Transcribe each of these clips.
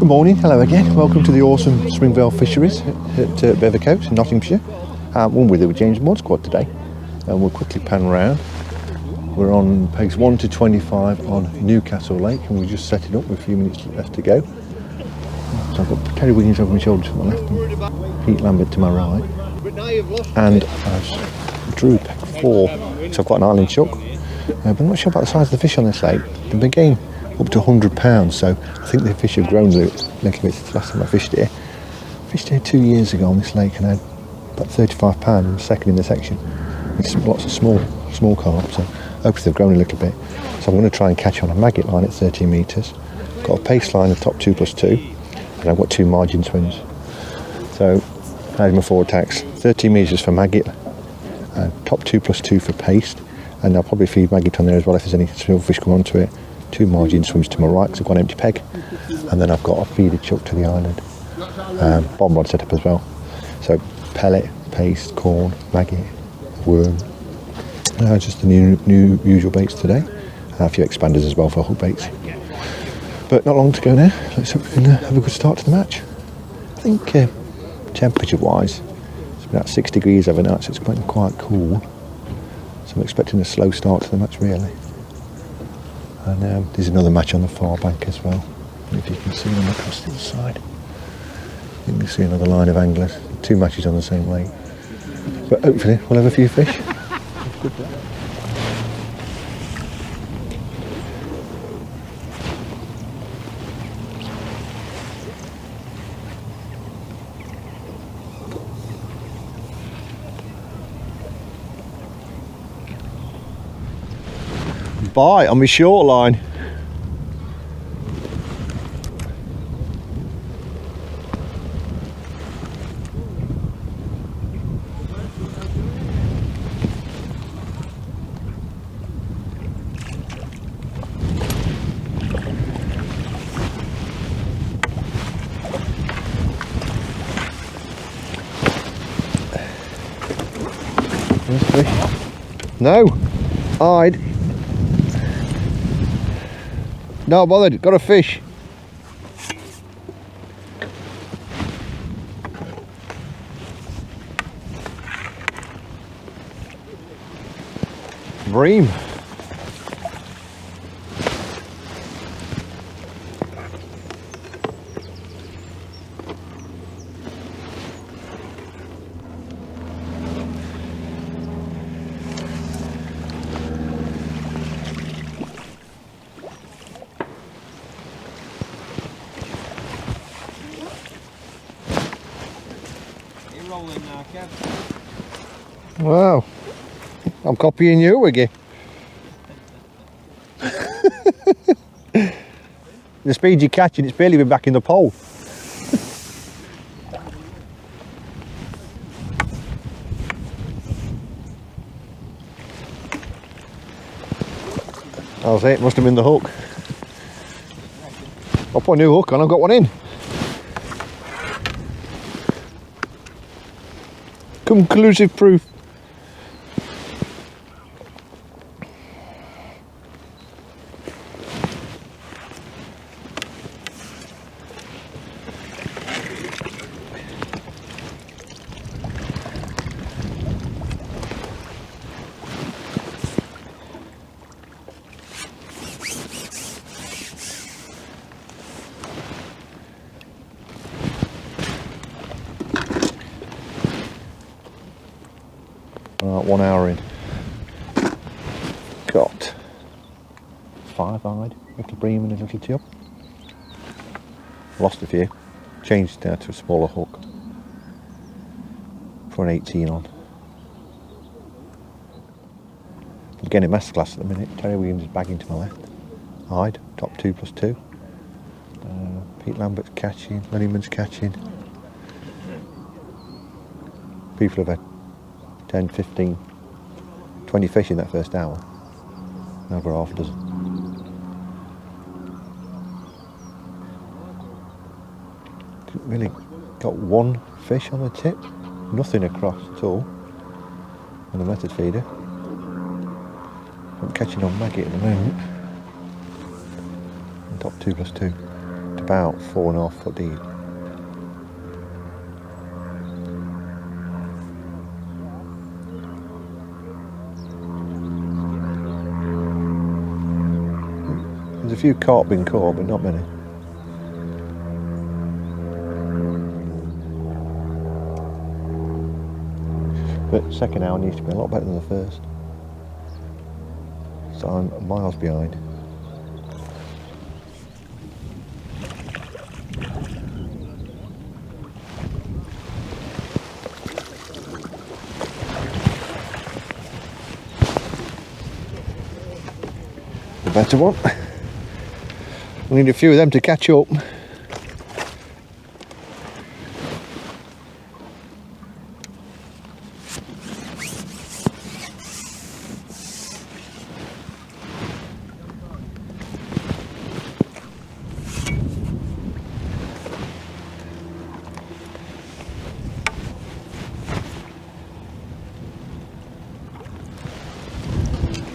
morning, hello again. Welcome to the awesome Springvale Fisheries at Bevercote in Nottinghamshire. One with the James Mod Squad today, and we'll quickly pan around. We're on pegs 1 to 25 on Newcastle Lake, and we're just setting up with a few minutes left to go. So I've got Terry Williams over my shoulder to my left and Pete Lambert to my right, and I drew peg 4, so I've got an island chuck, but I'm not sure about the size of the fish on this lake. They've been getting up to 100 pounds, so I think the fish have grown a little bit since the last time I fished here. I fished here 2 years ago on this lake and I had about 35 pounds, second in the section, with lots of small carp, so hopefully they've grown a little bit. So I'm going to try and catch on a maggot line at 13 metres. Got a pace line of top 2+2, and I've got 2 margin swims. So there's my forward tacks, 13 metres for maggot, and top 2+2 for paste, and I'll probably feed maggot on there as well if there's any silverfish come onto it. 2 margin swims to my right because I've got an empty peg, and then I've got a feeder chuck to the island. Bomb rod set up as well. So pellet, paste, corn, maggot, worm. Just the new usual baits today. A few expanders as well for hook baits. But not long to go now. Let's hope we can have a good start to the match. I think temperature wise, it's about 6 degrees overnight, so it's quite cool. So I'm expecting a slow start to the match really. And there's another match on the far bank as well. If you can see them across the other side. You can see another line of anglers. 2 matches on the same lake. But hopefully we'll have a few fish. Good day. Bite on my short line. No, hide. Not bothered, got a fish. Bream. Rolling now, Kev. Wow, I'm copying you again. The speed you're catching, it's barely been back in the pole. That was it, must have been the hook. I'll put a new hook on, I've got one in. Conclusive proof. Right, 1 hour in. Got 5-eyed, little bream and a little tub. Lost a few. Changed now to a smaller hook. For an 18 on. I'm getting a masterclass at the minute. Terry Williams is bagging to my left. Hide, top 2+2. Pete Lambert's catching, Lennyman's catching. People have had 10, 15, 20 fish in that first hour. Over half a dozen. Really got 1 fish on the tip, nothing across at all. On the method feeder. I'm catching on maggot at the moment. And top 2+2 to about 4.5 foot deep. There's a few carp been caught, but not many. But second hour needs to be a lot better than the first. So I'm miles behind. The better one. We need a few of them to catch up.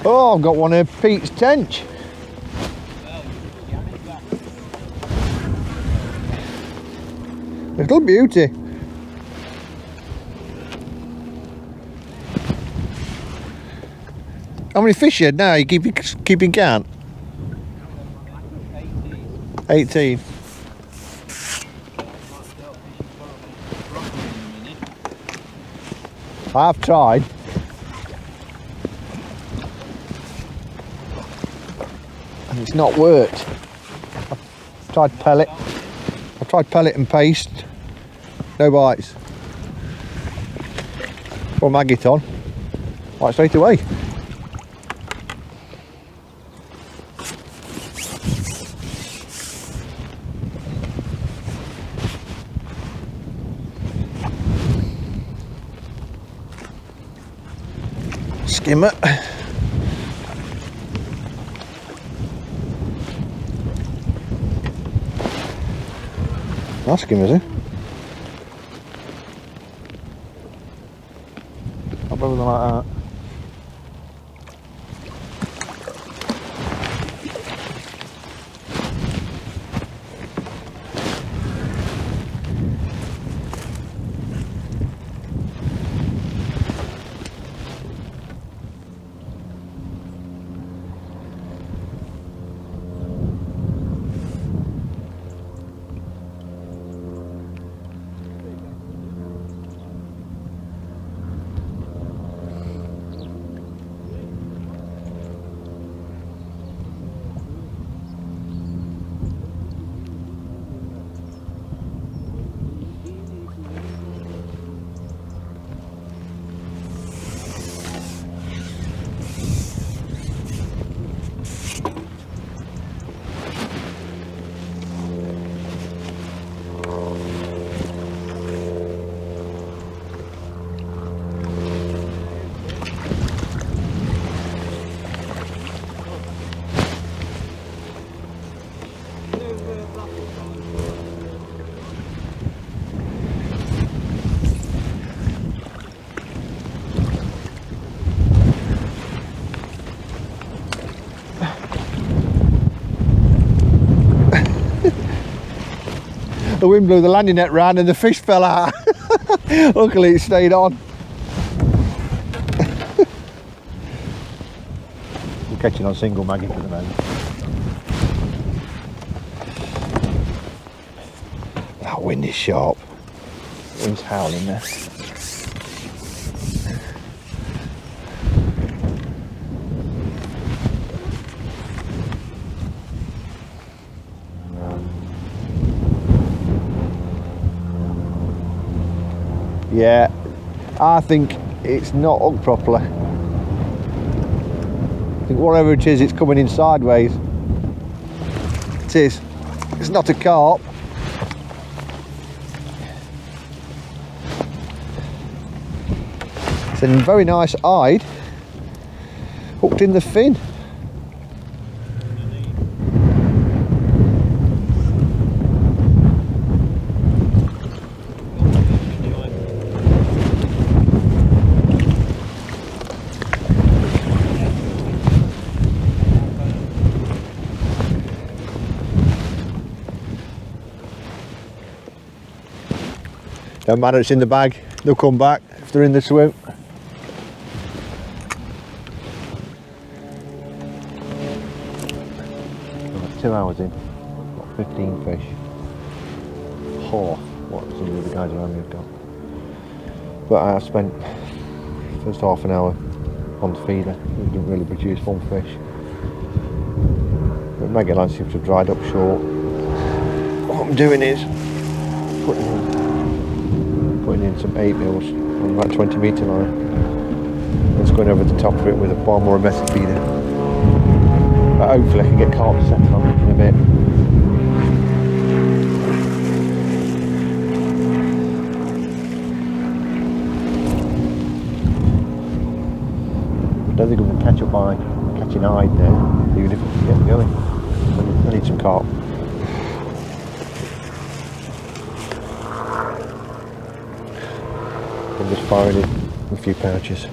Oh, I've got one of Pete's tench. Little beauty. How many fish you had now? You keeping count? 18. I've tried. And it's not worked. I've tried pellet. I've tried pellet and paste. No bites. Or maggot on. Right, straight away. Skimmer. That's skimmers, eh? Not better than like that. The wind blew the landing net round and the fish fell out. Luckily it stayed on. We're catching on single maggot at the moment. That wind is sharp. The wind's howling there. Yeah, I think it's not hooked properly. I think whatever it is, it's coming in sideways. It is. It's not a carp. It's a very nice hide, hooked in the fin. Don't matter, it's in the bag. They'll come back if they're in the swim. 2 hours in, got 15 fish. Half what some of the guys around me have got. But I have spent the first half an hour on the feeder. It didn't really produce one fish. But Megaline seems to have dried up short. What I'm doing is putting in some 8mm on about 20 metre line. Just going over the top of it with a bomb or a method feeder. But hopefully I can get carp set on in a bit. I don't think I'm going to catch up by catching eyed now, even if I can get going. I need some carp. I'm just firing in a few pouches.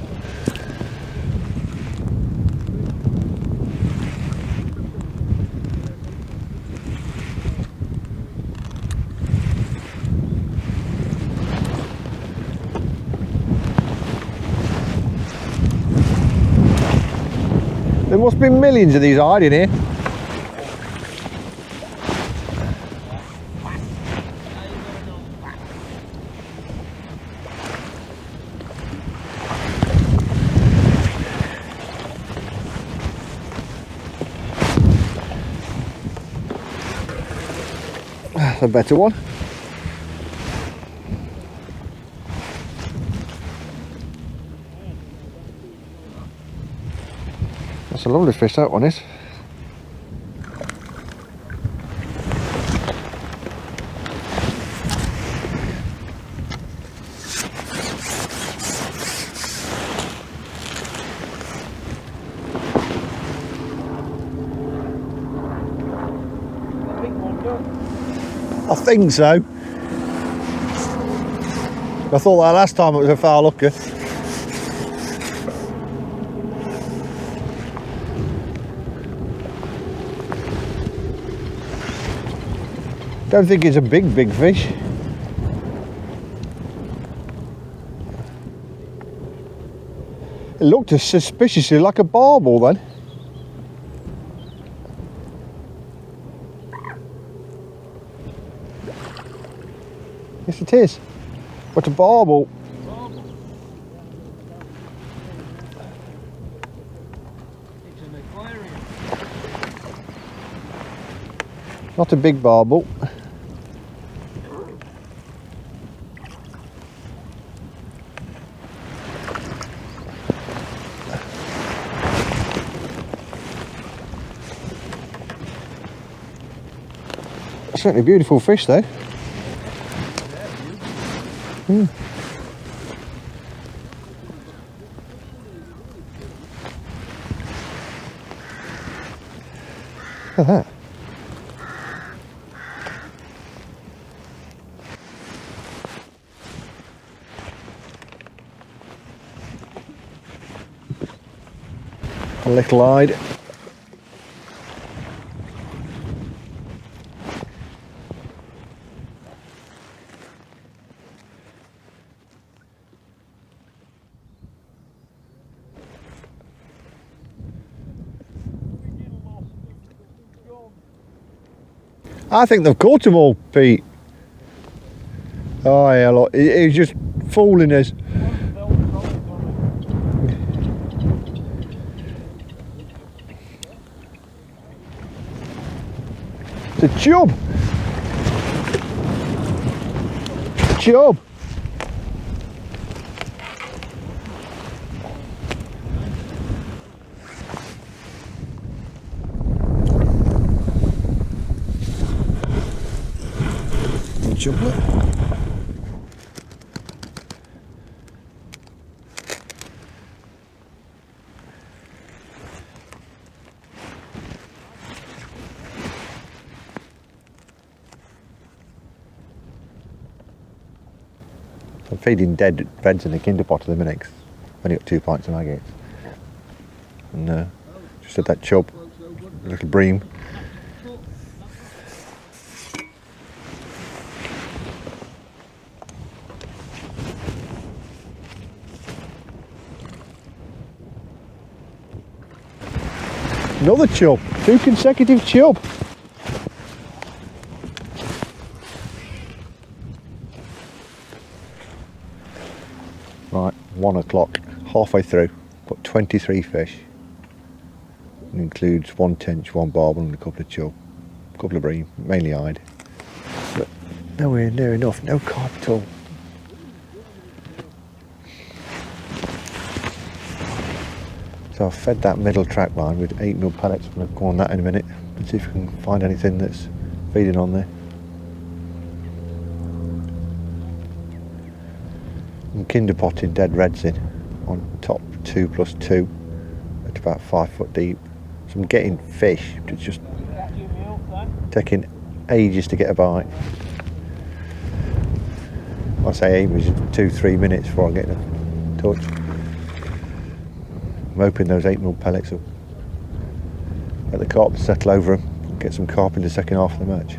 There must be millions of these hiding here. That's a better one. That's a lovely fish, that one is. I think so. I thought that last time it was a foul looker. Don't think it's a big fish. It looked suspiciously like a barbel then. Yes it is. But a barbel. It's an aquarium. Not a big barbel. Certainly a beautiful fish though. Mm. Look at that. A little eyed. I think they've caught them all, Pete. Oh yeah, look, he's just fooling us. It's a chub. Chub. Chocolate. I'm feeding dead beds in the kinder pot at the minute. Only got 2 pints of maggots. And just had that chub, a little bream. Another chub. 2 consecutive chub. Right, 1 o'clock, halfway through. Got 23 fish. It includes 1 tench, 1 barbel and a couple of chub. A couple of bream, mainly eyed. But nowhere near enough, no carp at all. So I've fed that middle track line with 8mm pellets. I'm going to go on that in a minute and see if we can find anything that's feeding on there. I'm kinder potting dead reds in on top 2+2 at about 5 foot deep. So I'm getting fish, it's just taking ages to get a bite. I say ages, 2-3 minutes before I get a touch. I'm hoping those 8mm pellets will let the carp settle over them and get some carp in the second half of the match.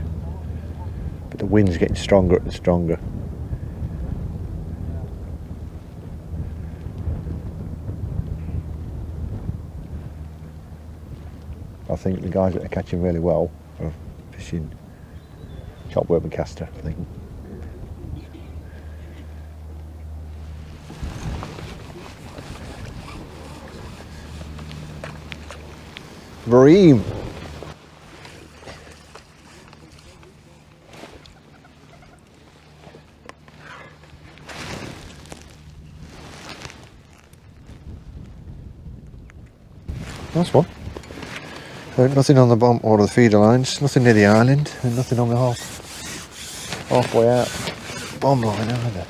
But the wind's getting stronger and stronger. I think the guys that are catching really well are fishing chop worm and caster, I think. Bream. Nice one. Nothing on the bomb or the feeder lines, nothing near the island, and nothing on the halfway out bomb line either.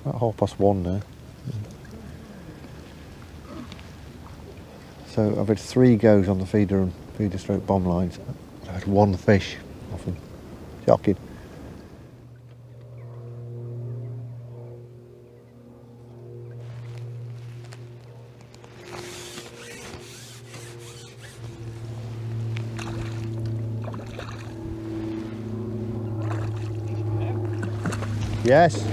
About 1:30 now. So I've had 3 goes on the feeder and feeder stroke bomb lines. I've had 1 fish off them. Shocking. Yes.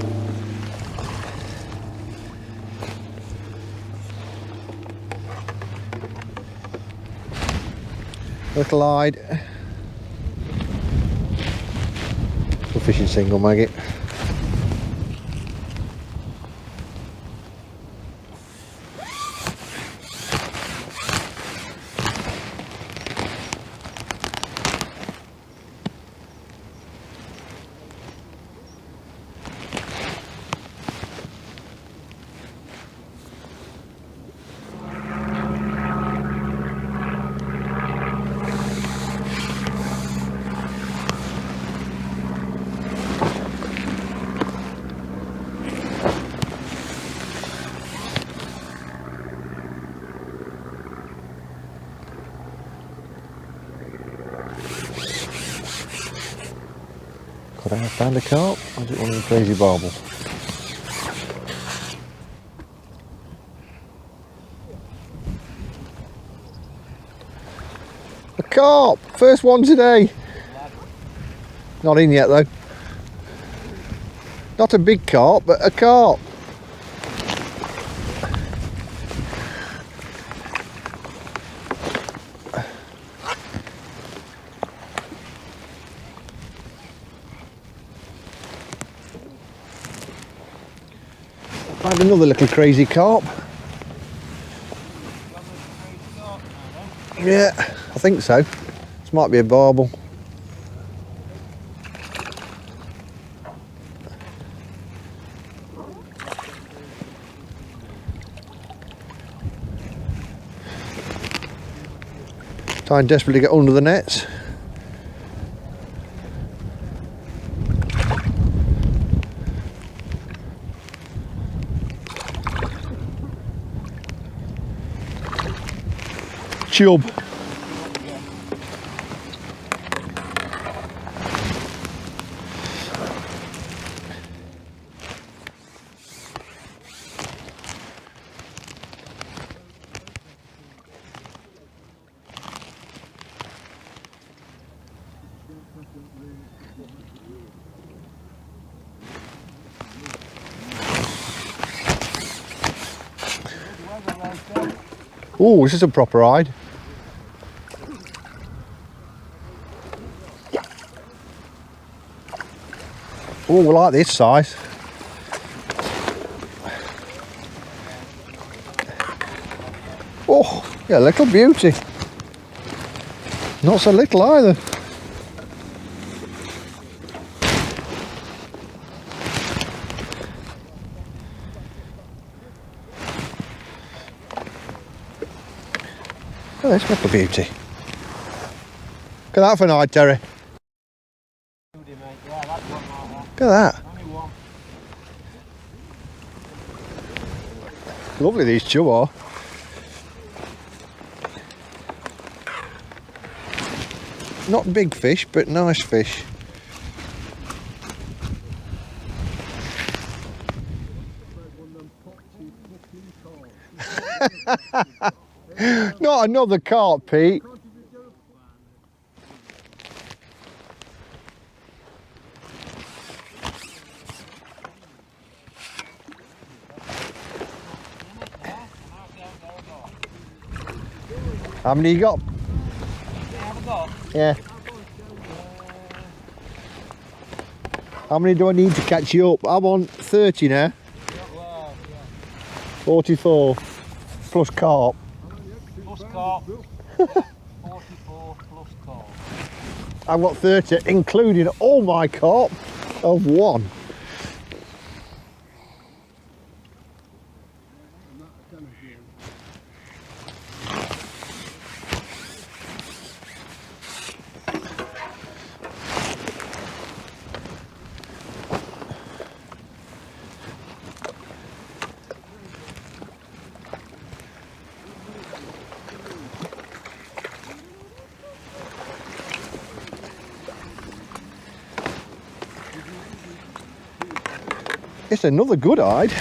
Little eyed. We're fishing single maggot. Could I have found a carp? Or is it one of the crazy barbels? A carp! First one today! Not in yet though. Not a big carp, but a carp. I had another little crazy carp. Yeah, I think so. This might be a barbel. Trying desperately to get under the nets. Chub. Oh, this is a proper ride. Oh, we like this size. Oh, yeah, little beauty. Not so little either. Oh, this little beauty. Look at that for a night, Terry. Look at that. Lovely these chub are. Not big fish, but nice fish. Not another carp, Pete. How many you got? Yeah. How many do I need to catch you up? I'm on 30 now. 44 plus carp. Plus carp. 44 plus carp. I've got 30, including all my carp of 1. It's another good hide.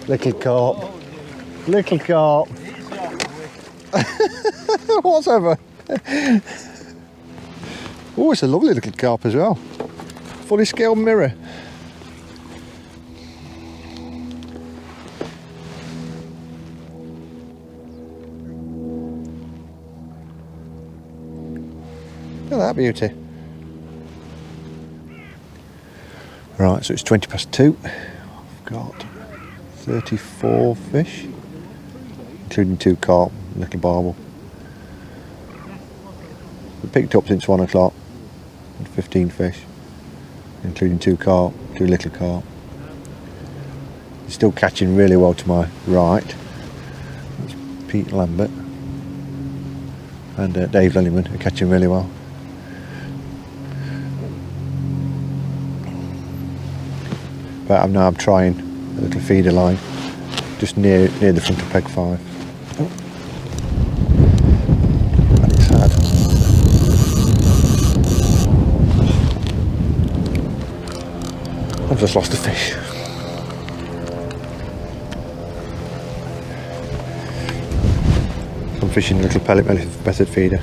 Little carp. Little carp. Whatever. Oh, it's a lovely little carp as well. Fully scaled mirror. Look at that beauty. Right, so it's 20 past 2. I've got 34 fish, including 2 carp, little barbel. We picked up since 1 o'clock, 15 fish, including 2 carp, 2 little carp. It's still catching really well to my right. That's Pete Lambert and Dave Lillyman are catching really well. But I'm trying a little feeder line just near the front of peg 5. And it's had. I've just lost a fish. I'm fishing a little pellet method feeder.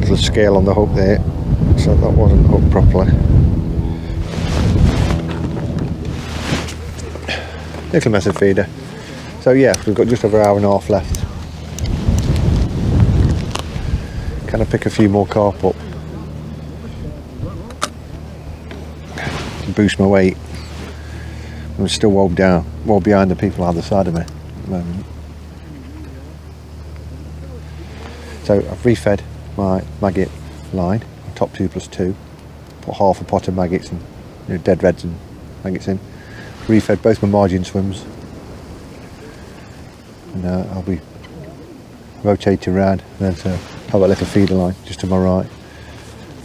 Little scale on the hook there, so that wasn't hooked properly. Little method feeder. So yeah, we've got just over an hour and a half left. Can I pick a few more carp up to boost my weight? I'm still well behind the people on the other side of me at the moment. So I've refed my maggot line, top 2+2, put half a pot of maggots and dead reds and maggots in. Refed both my margin swims, and I'll be rotating around, and then have a little feeder line just to my right,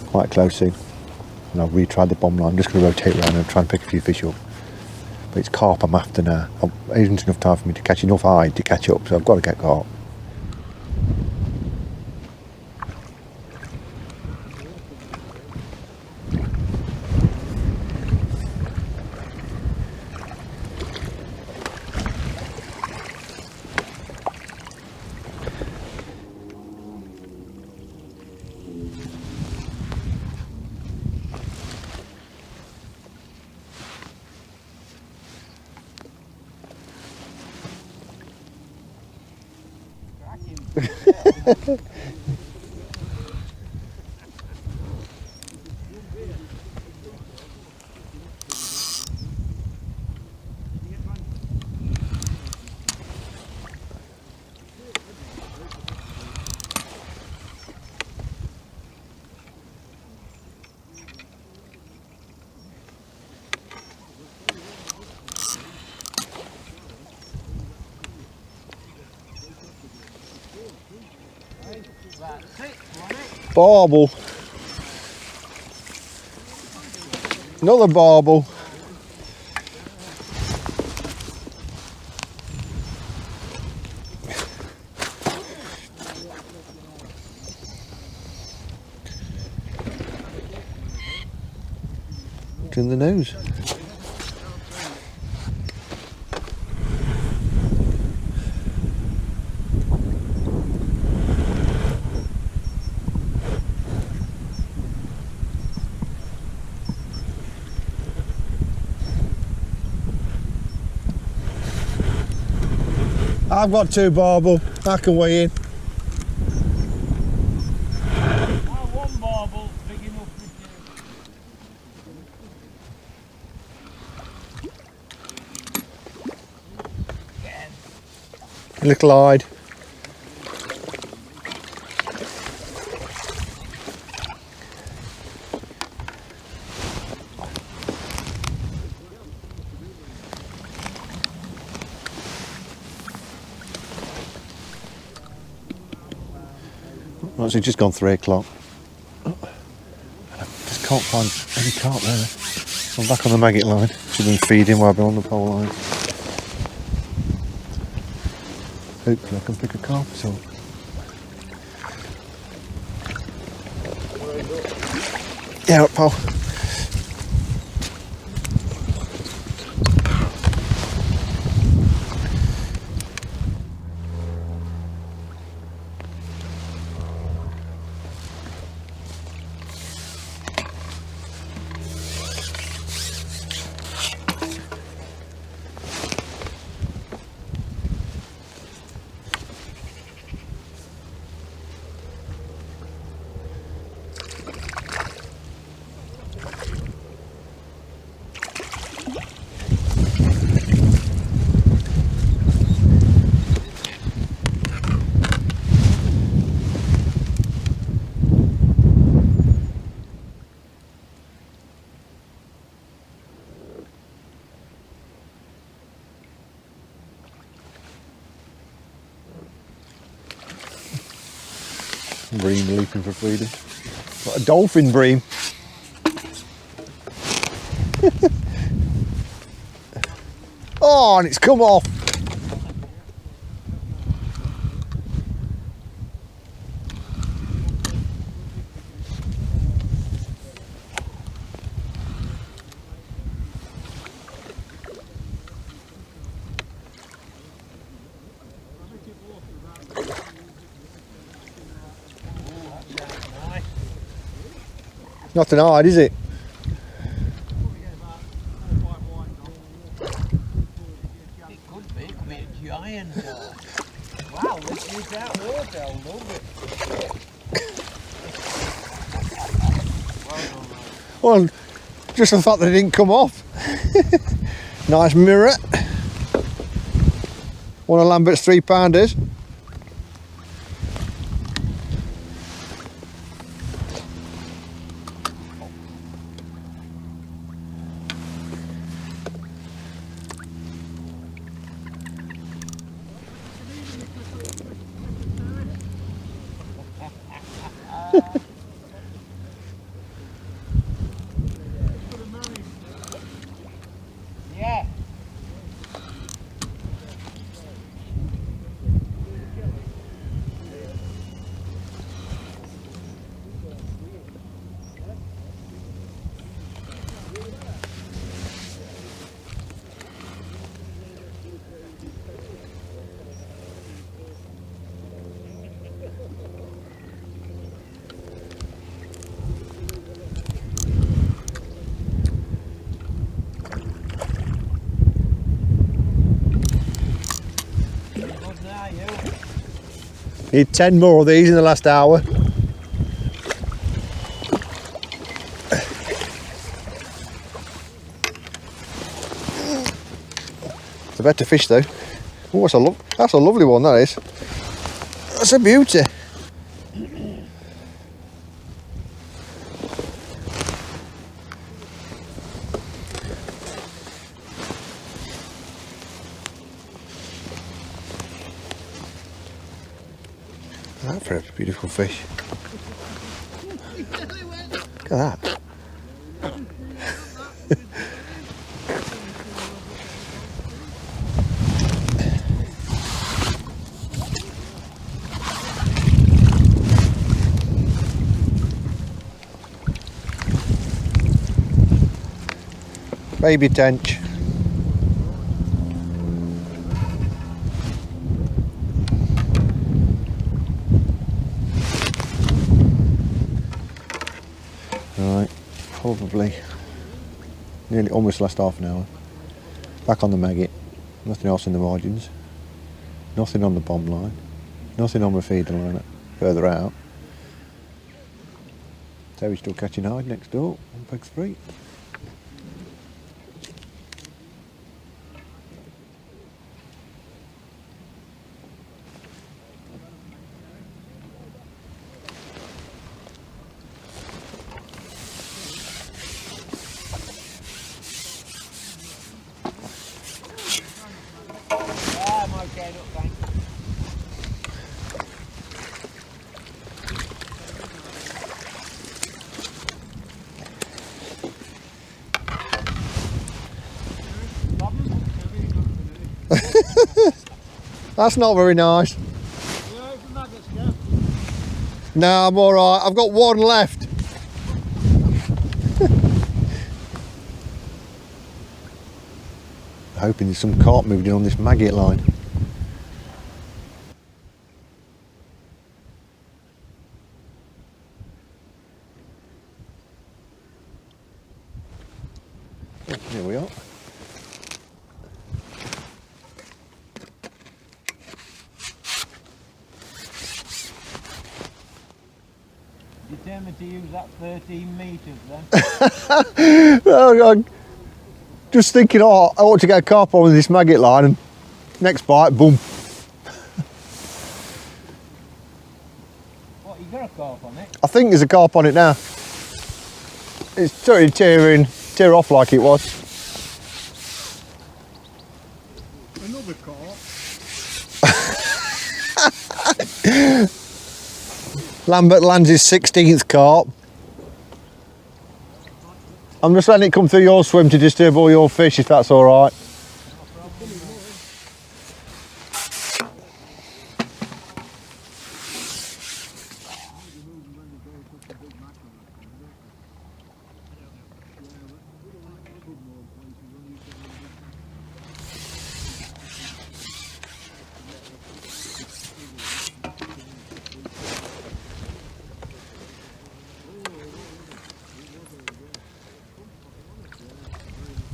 quite close to, and I'll retry the bomb line. I'm just going to rotate around and try and pick a few fish up. But it's carp I'm after now. There isn't enough time for me to catch enough hide to catch up, so I've got to get carp. Barbel. Another barbel. In the nose. I've got 2 barbel. I can weigh in. One barbel big enough for you. Little eyed. Right, so it's just gone 3 o'clock. I just can't find any carp there. I'm back on the maggot line. Should have been feeding while I've been on the pole line. Hopefully I can pick a carp or something. Yeah, up, pal. Bream leaping for freedom. What a dolphin bream. Oh, and it's come off. Nothing hard, is it? It could be, it could be a giant. Wow, this is that water, I love it. Well, just the fact that it didn't come off. Nice mirror. One of Lambert's 3-pounders. Yeah. Hit 10 more of these in the last hour. It's a better fish though. Oh, that's a lovely one, that is. That's a beauty. That for a beautiful fish. Look at that. Baby tench. Right, probably nearly almost last half an hour. Back on the maggot, nothing else in the margins, nothing on the bomb line, nothing on the feeder line further out. Terry's still catching hide next door on peg 3. That's not very nice. No, I'm alright. I've got one left. Hoping there's some carp moved in on this maggot line. Oh, here we are. Determined to use that 13 metres then? Oh God. Just thinking, oh, I ought to get a carp on with this maggot line, and next bite, boom. What, you got a carp on it? I think there's a carp on it now. It's starting to tear off like it was. Another carp. Lambert lands his 16th carp. I'm just letting it come through your swim to disturb all your fish, if that's all right.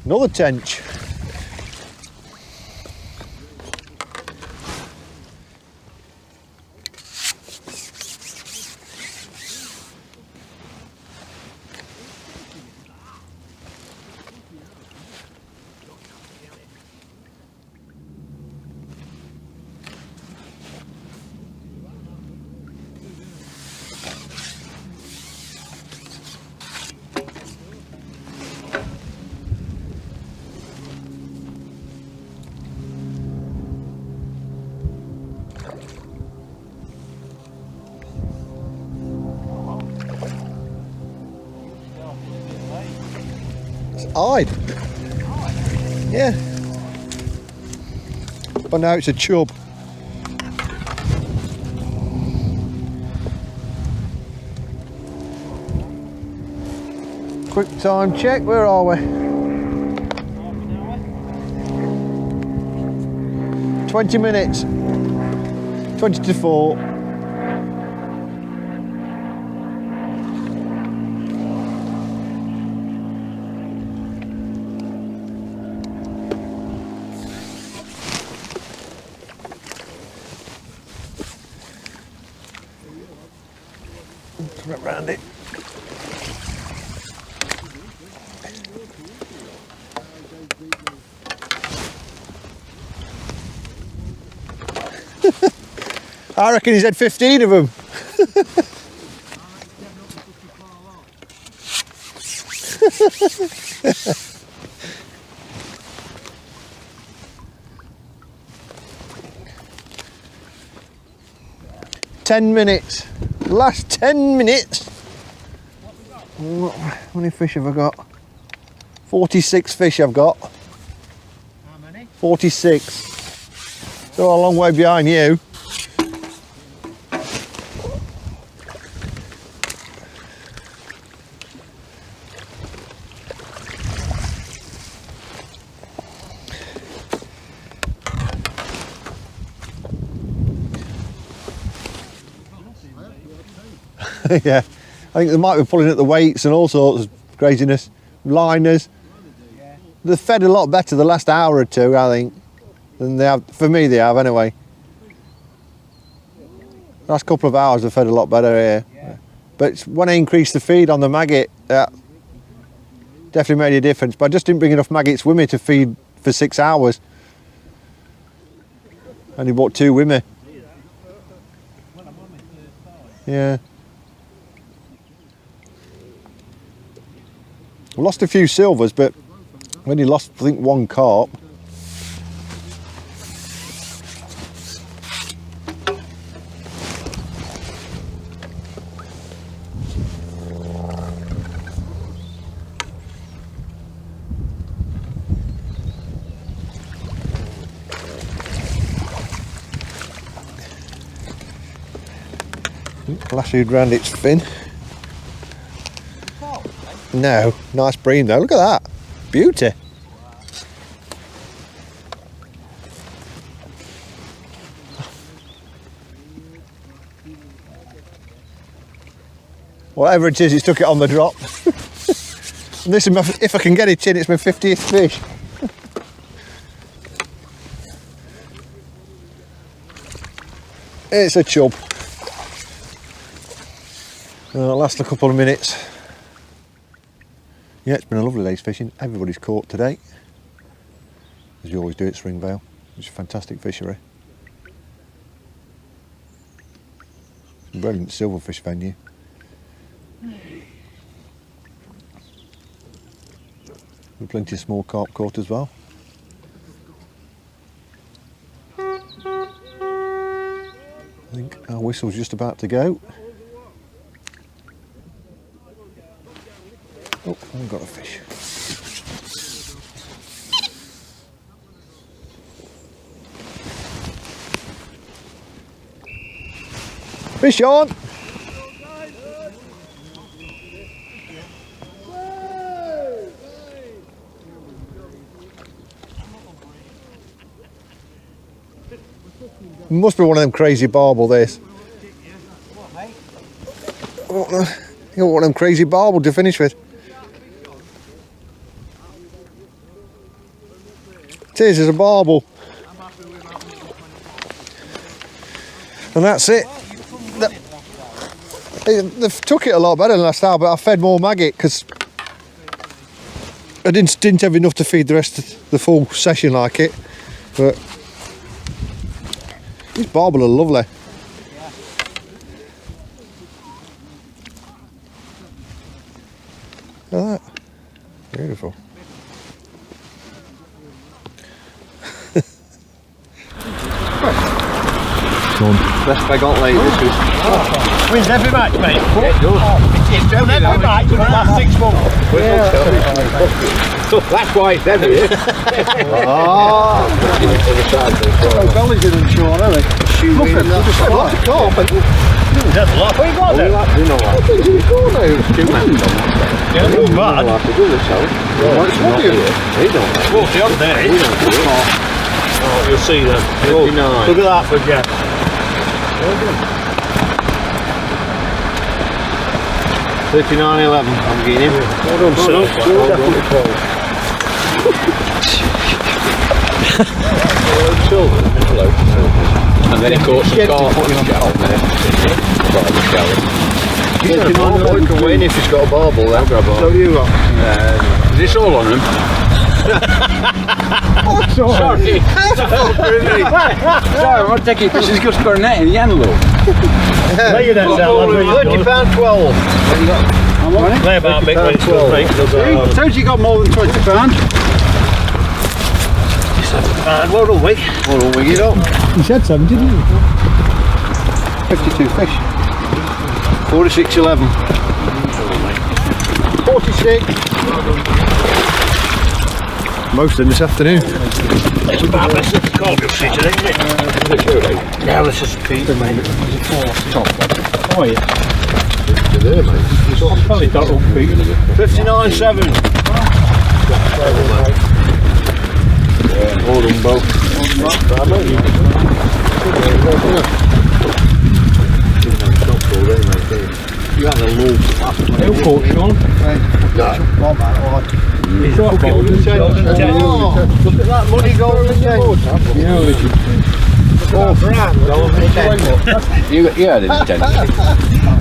Another tench. Hide. Yeah. But now it's a chub. Quick time check, where are we? 20 minutes. 20 to 4. Wrap round it. I reckon he's had 15 of them. Ten minutes. Last 10 minutes. How many fish have I got? 46 fish I've got. How many? 46. So a long way behind you. Yeah, I think they might be pulling at the weights and all sorts of craziness. Liners. Yeah. They've fed a lot better the last hour or two, I think, than they have. For me, they have anyway. Last couple of hours they've fed a lot better here. Yeah. But when I increased the feed on the maggot, that definitely made a difference. But I just didn't bring enough maggots with me to feed for 6 hours. Only bought 2 with me. Yeah. We lost a few silvers, but we only lost, I think, 1 carp. Lassoed round its fin. No, nice bream though. Look at that, beauty. Whatever it is, it's took it on the drop. And this is my, if I can get it in, it's my 50th fish. It's a chub. It'll last a couple of minutes. Yeah, it's been a lovely day's fishing. Everybody's caught today, as you always do at Springvale. It's a fantastic fishery. It's a brilliant silverfish venue. With plenty of small carp caught as well. I think our whistle's just about to go. Oh, I've got a fish. Fish on! Must be one of them crazy barbel, this. You got one of them crazy barbel to finish with. It is, it's a barbel. And that's it. They've took it a lot better than last hour, but I fed more maggot because I didn't have enough to feed the rest of the full session like it. But these barbel are lovely. Look at that. Beautiful. Best I got lately. Wins every match, mate. It does. It's won every match for the last 6 months. That's why it's heavy. Ah! Belly's in Sean, aren't they? Nothing, just a lot of carp. That's a lot. What you got there? You know what? It's Yeah, not bad. Well, the other day. Oh, you'll see them. Oh, look at that for Jeff. 39.11. I'm getting him. Well done, son. And then he caught some carp on the shell. We can win if he's got a barbell then. So you got. Is this all on him? Sorry. Sorry, I'm taking this is just for a net in the antelope. Lay your nets out, lad. £30.12. Lay about big when it's good, mate. Told you got more than £20. Well done, Wick. Well, we'll wing it up. You said 70, didn't you? 52 fish. 46.11. 46. Most of them this afternoon. It's about less than the cargo seat, isn't it? Yeah, let's just feed them, mate. Oh, yeah. Probably got up feet. 59.7. Hold them both. You had a low. No caught, Sean. He's not golden. Look at that money golden ten. You had it in 10.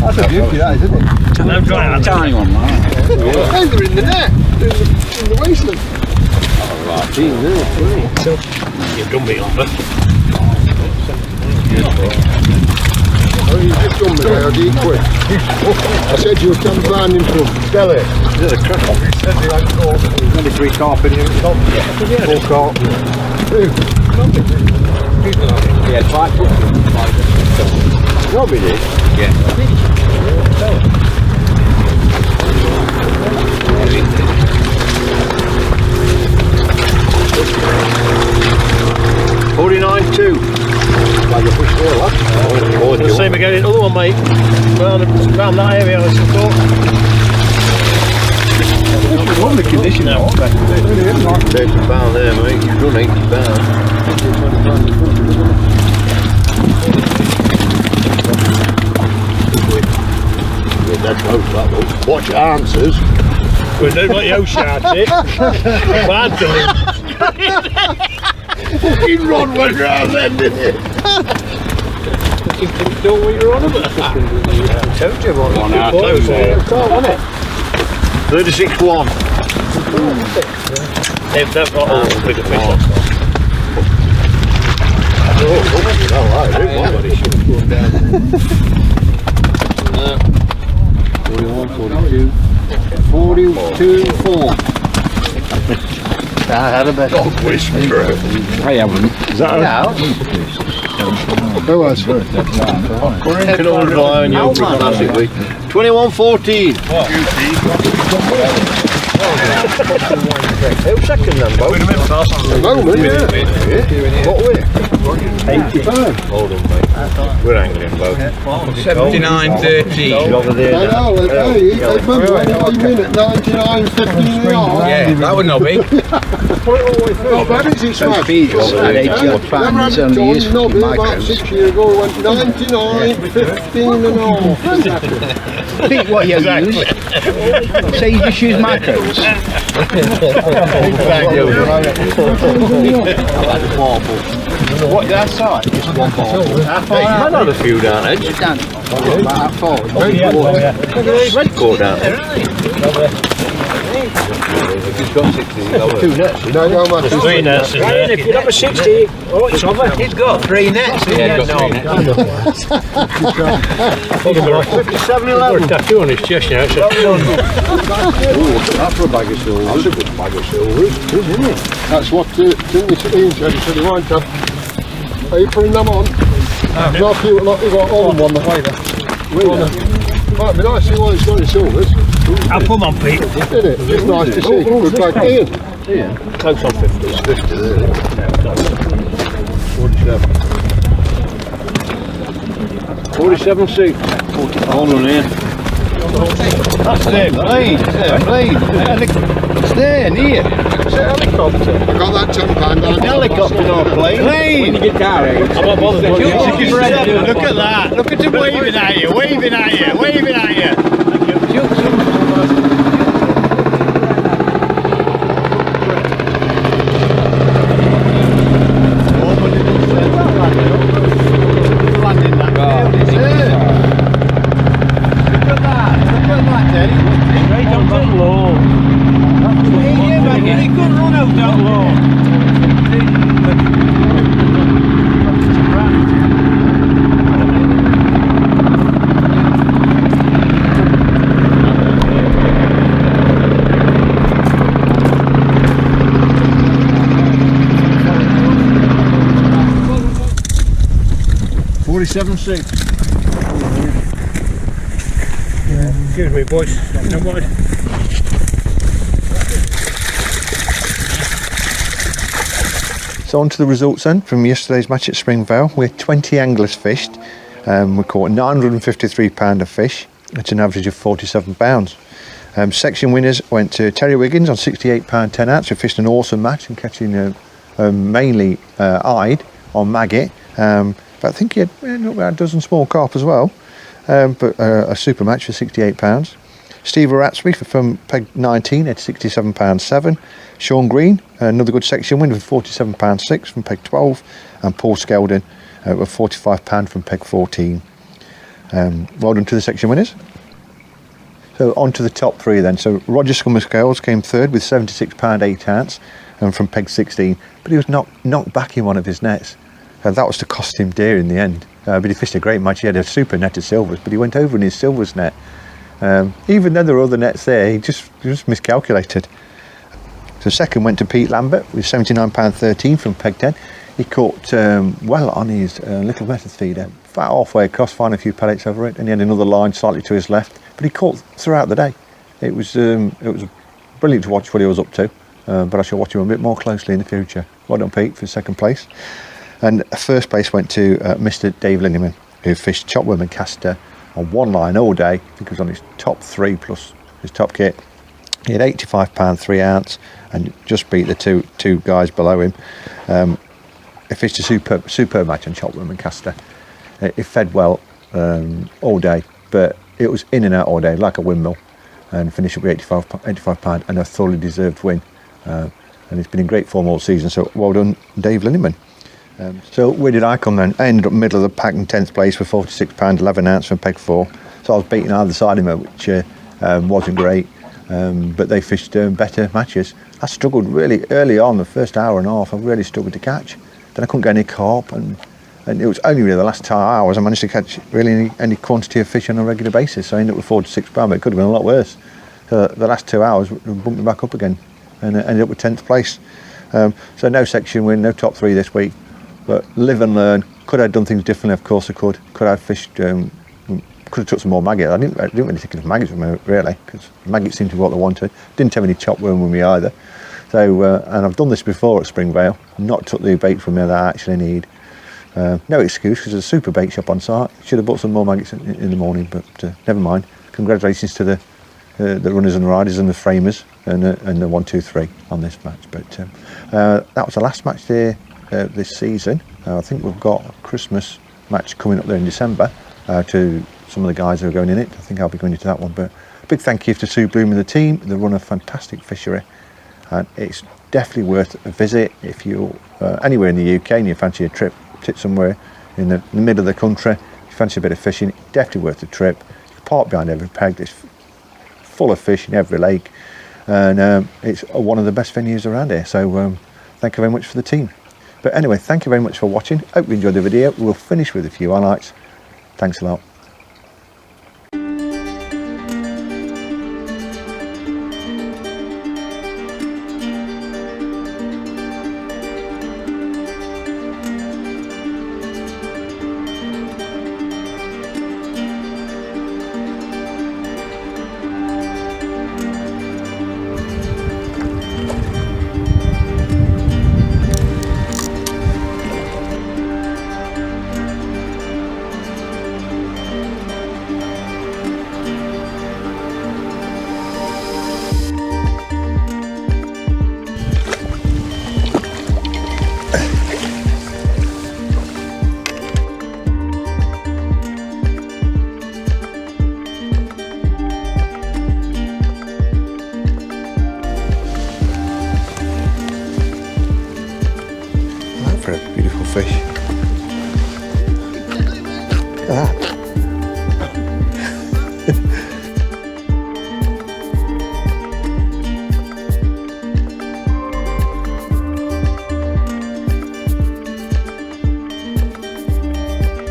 That's a beauty, that is, isn't it? I'm trying. Tiny one, man. They're in the net, in the wasteland. You've done me on that. You just done me there, I did quick. I said you were coming round in front. Tell it. There's a crack on. Only 3 carp in here at the top. 4 carp. He had 5 foot. Robbie did? Yeah. 49.2. The same again, another one, mate. Round that area, I thought. Lovely condition now, aren't they? £30 there, mate. You've done £80. That's close, that looks. Watch your answers. We're doing what you shout it. Bad doing. Fucking Rod went round then, didn't it? You know what you're on about. I told you what. One out. Close there. 36.1. They've got all the bigger fish. Somebody should have gone down. 41, 42, 42.4. I had a better. Dog whisperer. I haven't. Is that Who was? Can all rely on you massively. 21.14. Who's second then, Bo? Wait a minute, fast. At the moment, yeah. What way? 85. Hold on, mate. We're angling, Bo. 79.13. Over there. I know, hey, remember when you mean at 99.15 a yard? Yeah, that would not be. Oh, that is it, Smash. Remember John Nobby about 6 years ago went 99.15 and all. Think what you use. Say you just use macros. What, that side? Just one ball. I've had a few down edge. Down. About that forward. Red coat down there. If he's got 60, he's got 2 nets. No, no matter. 3 nets in there. If you have a 60, oh, it's over. He's got 3 nets. Yeah, he's got 3 nets. 57.11. Tattoo on his chest now. That's for a bag of silver. That's a good bag of silver, isn't it? That's what Ian said. He said he wanted to. Are you putting them on? No, if you got all one the way there. Might be nice to see why it's got in silvers. I'll put them on, Pete. Isn't it? It's nice to see. Good bag. Ian. Close on 50. It's 50 there. 47. 47.6. Hold on here. That's there, blade. It's there, near. It's a helicopter. I got that £10 down. Helicopter or plane. When you get down, I'm not bothered. Look at that. Look at him waving at you. Waving at you. Waving at you. Look at that. 47.6. Excuse me, boys. No worries. So on to the results then from yesterday's match at Springvale. We had 20 anglers fished. We caught 953 pound of fish at an average of 47 pounds. Section winners went to Terry Wiggins on 68 pound 10 ounce, who fished an awesome match and catching mainly eyed on maggot. But I think he had about a dozen small carp as well. But a super match for 68 pounds. Steve Ratsby from peg 19 at 67 pounds 7. Sean Green, another good section win with 47 pounds 6 from peg 12, and Paul Skeldon with 45 pound from peg 14. Well done to the section winners. So on to the top three then. So Roger Scummerscales came third with 76 pound 8 ounce and from peg 16, but he was knocked back in one of his nets. That was to cost him dear in the end. But he fished a great match. He had a super net of silvers, but he went over in his silvers net. Even though there were other nets there, he just miscalculated. So second went to Pete Lambert with £79.13 from peg 10. He caught well on his little method feeder, about halfway across, finding a few pellets over it, and he had another line slightly to his left. But he caught throughout the day. It was brilliant to watch what he was up to, but I shall watch him a bit more closely in the future. Well done, Pete, for second place. And first place went to Mr. Dave Linneman, who fished chopworm and caster on one line all day. I think he was on his top 3 plus his top kit. He had 85 pound 3 ounce and just beat the two guys below him. He fished a superb match on chopworm and caster. It fed well all day, but it was in and out all day like a windmill, and finished up with 85 pound and a thoroughly deserved win. And he's been in great form all season, so well done, Dave Linneman. So where did I come then? I ended up middle of the pack in 10th place with 46 pound 11 ounce from peg 4. So I was beating either side of him, which wasn't great. But they fished better matches. I struggled really early on, the first hour and a half. I really struggled to catch. Then I couldn't get any carp, and it was only really the last 2 hours I managed to catch really any quantity of fish on a regular basis. So I ended up with 46 pound, but it could have been a lot worse. So the last 2 hours bumped me back up again, and ended up with 10th place. So no section win, no top 3 this week. But live and learn. Could I have done things differently? Of course I could. Could I have fished? Could have took some more maggot. I didn't really think of maggots with me really, because maggots seemed to be what they wanted. Didn't have any chopworm with me either. So and I've done this before at Springvale. Not took the bait from me that I actually need. No excuse, because there's a super bait shop on site. Should have bought some more maggots in the morning, but never mind. Congratulations to the runners and riders and the framers and the 1, 2, 3 on this match. But that was the last match there. This season. I think we've got a Christmas match coming up there in December to some of the guys who are going in it. I think I'll be going into that one. But a big thank you to Sue Bloom and the team. They run a fantastic fishery, and it's definitely worth a visit if you're anywhere in the UK and you fancy a trip somewhere in the middle of the country. If you fancy a bit of fishing, definitely worth the trip. You can park behind every peg. It's full of fish in every lake, and it's one of the best venues around here. So thank you very much for the team. But anyway, thank you very much for watching. Hope you enjoyed the video. We'll finish with a few highlights. Thanks a lot. Beautiful fish. Look at that.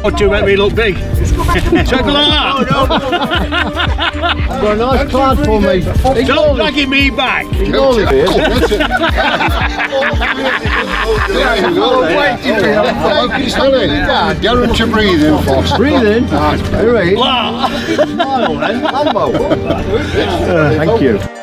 Or two make me look big. Something like that. I've got a nice cloud for me. Don't dragging me back. Ignore the beard. There you go. Get him to breathe in, Fox. Breathe in. All right. Smile then. Lambo. Thank you.